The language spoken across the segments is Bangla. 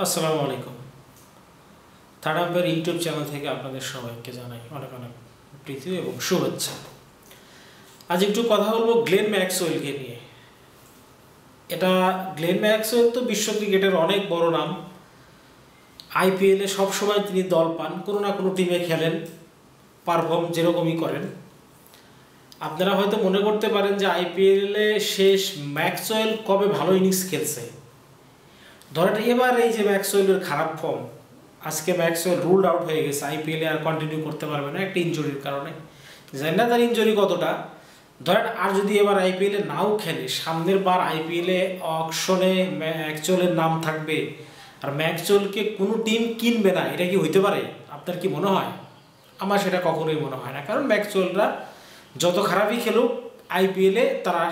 আসসালামু আলাইকুম। থার্ড আম্পায়ার ইউটিউব চ্যানেল থেকে আপনাদের সবাইকে জানাই অনেক অনেক প্রীতি এবং শুভেচ্ছা। আজ একটু কথা বলবো গ্লেন ম্যাক্সওয়েলকে নিয়ে। গ্লেন ম্যাক্সওয়েল তো বিশ্ব ক্রিকেটের অনেক বড় নাম। আইপিএলে সবসময় তিনি দল পান, কোনো না কোনো টিমে খেলেন, পারফর্ম যেরকমই করেন। আপনারা হয়তো মনে করতে পারেন যে আইপিএলে শেষ ম্যাক্সওয়েল কবে ভালো ইনিংস খেলছে। ধরেন এবার এই যে ম্যাক্সওয়েলের খারাপ ফর্ম, আজকে ম্যাক্সওয়েল রুলড আউট হয়ে গেছে, আইপিএলে আর কন্টিনিউ করতে পারবে না একটা ইনজুরির কারণে। জানি না তার ইনজুরি কতটা। ধরেন আর যদি এবার আইপিএলে নাও খেলে, সামনের বার আইপিএলে অকশনে ম্যাক্সওয়েলের নাম থাকবে আর ম্যাক্সওয়েলকে কোনো টিম কিনবে না, এটা কি হইতে পারে? আপনার কি মনে হয়? আমার সেটা কখনোই মনে হয় না। কারণ ম্যাক্সওয়েলরা যত খারাপই খেলুক আইপিএলে তারা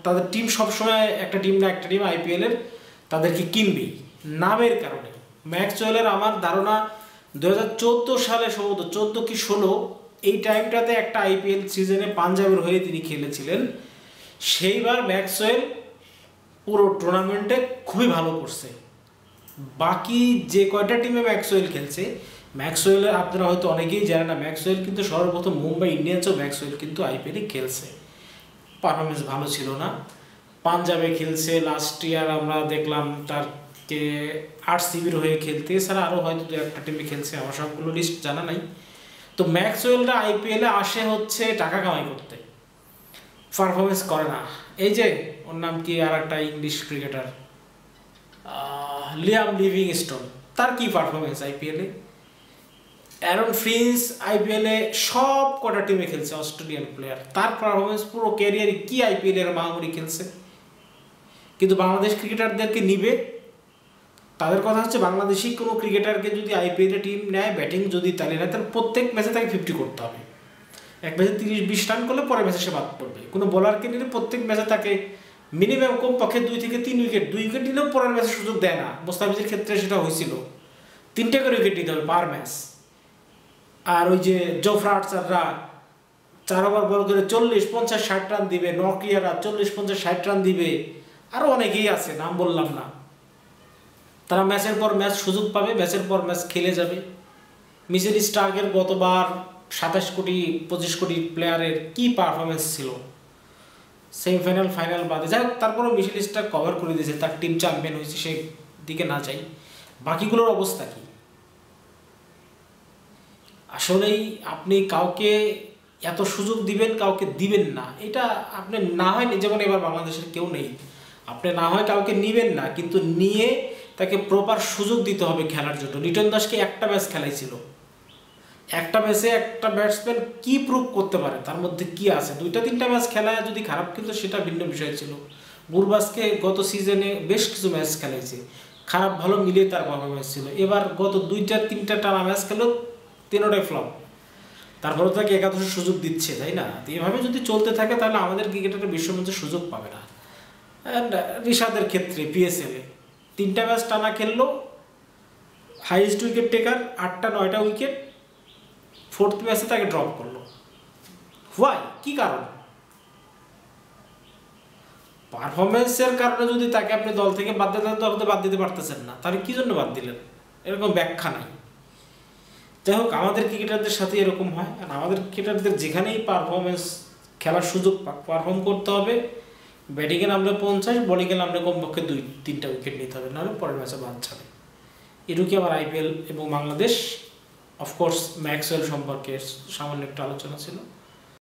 তাদের টিম সবসময় একটা টিম আইপিএলের তাদেরকে কিনবেই নামের কারণে। ম্যাক্সওয়েলের আমার ধারণা 2014 সালে, সম্ভবত 14 কি 16, এই টাইমটাতে একটা আইপিএল সিজনে পাঞ্জাবের হয়ে তিনি খেলেছিলেন। সেইবার ম্যাক্সওয়েল পুরো টুর্নামেন্টে খুবই ভালো করছে। বাকি যে কয়টা টিমে ম্যাক্সওয়েল খেলছে, ম্যাক্সওয়েলের আপনারা হয়তো অনেকেই জানেন না, ম্যাক্সওয়েল কিন্তু সর্বপ্রথম মুম্বাই ইন্ডিয়ান্সও ম্যাক্সওয়েল কিন্তু আইপিএলে খেলছে। পারফরমেন্স ভালো ছিল না। পাঞ্জাবে খেলছে, লাস্ট ইয়ার আমরা দেখলাম তারকে আরসিবির হয়ে খেলতে, এছাড়া আরও হয়তো দু একটা টিমে খেলছে, আমার সবগুলো লিস্ট জানা নাই। তো ম্যাক্সওয়েলরা আইপিএলে আসে হচ্ছে টাকা কামাই করতে, পারফরমেন্স করে না। এই যে ওর নাম কি, আর একটা ইংলিশ ক্রিকেটার লিয়াম লিভিংস্টোন, তার কি পারফরমেন্স আইপিএলে। অ্যারন ফিঞ্চ আইপিএলে সব কটা টিমে খেলছে, অস্ট্রেলিয়ান প্লেয়ার, তার পারফরমেন্স পুরো ক্যারিয়ারে কি আইপিএলের মাহমুরি খেলছে। কিন্তু বাংলাদেশ ক্রিকেটারদেরকে নিবে, তাদের কথা হচ্ছে বাংলাদেশি কোনো ক্রিকেটারকে যদি আইপিএলে টিম নেয়, ব্যাটিং যদি তাহলে নেয়, তাহলে প্রত্যেক ম্যাচে তাকে 50 করতে হবে। এক ম্যাচে 30-20 রান করলে পরের ম্যাচে সে বাদ পড়বে। কোনো বোলারকে নিলে প্রত্যেক ম্যাচে তাকে মিনিমাম কমপক্ষে 2 থেকে 3 উইকেট, 2 উইকেট নিলেও পরের ম্যাচে সুযোগ দেয় না। মোস্তাফিজের ক্ষেত্রে সেটা হয়েছিল, 3টে করে উইকেট নিতে হবে পার ম্যাচ। আর ওই যে জোফরা আর্চাররা 4 ওভার বল করে 40-50-60 রান দিবে, নকিয়ারা 40-50-60 রান দিবে, আরও অনেকেই আছে, নাম বললাম না। তারা ম্যাচের পর ম্যাচ সুযোগ পাবে, ম্যাচের পর ম্যাচ খেলে যাবে। মিচেল স্টার্কের গতবার 27 কোটি 25 কোটি প্লেয়ারের কি পারফরমেন্স ছিল, সেমিফাইনাল ফাইনাল বাদে। যাই হোক, তারপরেও মিচেল স্টার্ক কভার করে দিয়েছে, তার টিম চ্যাম্পিয়ন হয়েছে, সেই দিকে না যাই। বাকিগুলোর অবস্থা কি? আসলেই আপনি কাউকে এত সুযোগ দিবেন, কাউকে দিবেন না, এটা আপনি না হয়, যেমন এবার বাংলাদেশের কেউ নেই, আপনি না হয় কাউকে নিবেন না, কিন্তু নিয়ে তাকে প্রপার সুযোগ দিতে হবে খেলার জন্য। লিটন দাসকে একটা ম্যাচ খেলাইছিল, একটা ম্যাচে একটা ব্যাটসম্যান কি প্রুভ করতে পারে, তার মধ্যে কি আছে। 2-3টা ম্যাচ খেলায় যদি খারাপ, কিন্তু সেটা ভিন্ন বিষয় ছিল। গুরবাজকে গত সিজনে বেশ কিছু ম্যাচ খেলাইছে, খারাপ ভালো মিলিয়ে তার পারফরমেন্স ছিল। এবার গত 2-3টা টানা ম্যাচ খেলো, 3টাই ফ্লপ, তারপরে তাকে একাদশের সুযোগ দিচ্ছে, তাই না? এভাবে যদি চলতে থাকে তাহলে আমাদের ক্রিকেটারের বিশ্বমঞ্চে সুযোগ পাবে না। অ্যান্ড রিশাদের ক্ষেত্রে পিএসএলে 3টা ম্যাচ টানা খেললো, হাইয়েস্ট উইকেট টেকার, 8টা-9টা উইকেট, 4th ম্যাচে তাকে ড্রপ করলো। হোয়াই? কি কারণ? পারফরমেন্সের কারণে যদি তাকে আপনি দল থেকে বাদ দিতে, তো বাদ দিতে পারতেছেন না, তাহলে কি জন্য বাদ দিলেন? এরকম ব্যাখ্যা নাই। যাই হোক, আমাদের ক্রিকেটারদের সাথে এরকম হয়। আর আমাদের ক্রিকেটারদের যেখানেই পারফরমেন্স, খেলার সুযোগ পারফর্ম করতে হবে, ব্যাটিংয়ে নামলে 50, বোলিংয়ে নামলে কমপক্ষে 2-3টা উইকেট নিতে হবে, নাহলে পরের ম্যাচে বাদ যাবে। এটুকুই আমার আইপিএল এবং বাংলাদেশ, অফকোর্স ম্যাক্সওয়েল সম্পর্কে সামান্য একটা আলোচনা ছিল।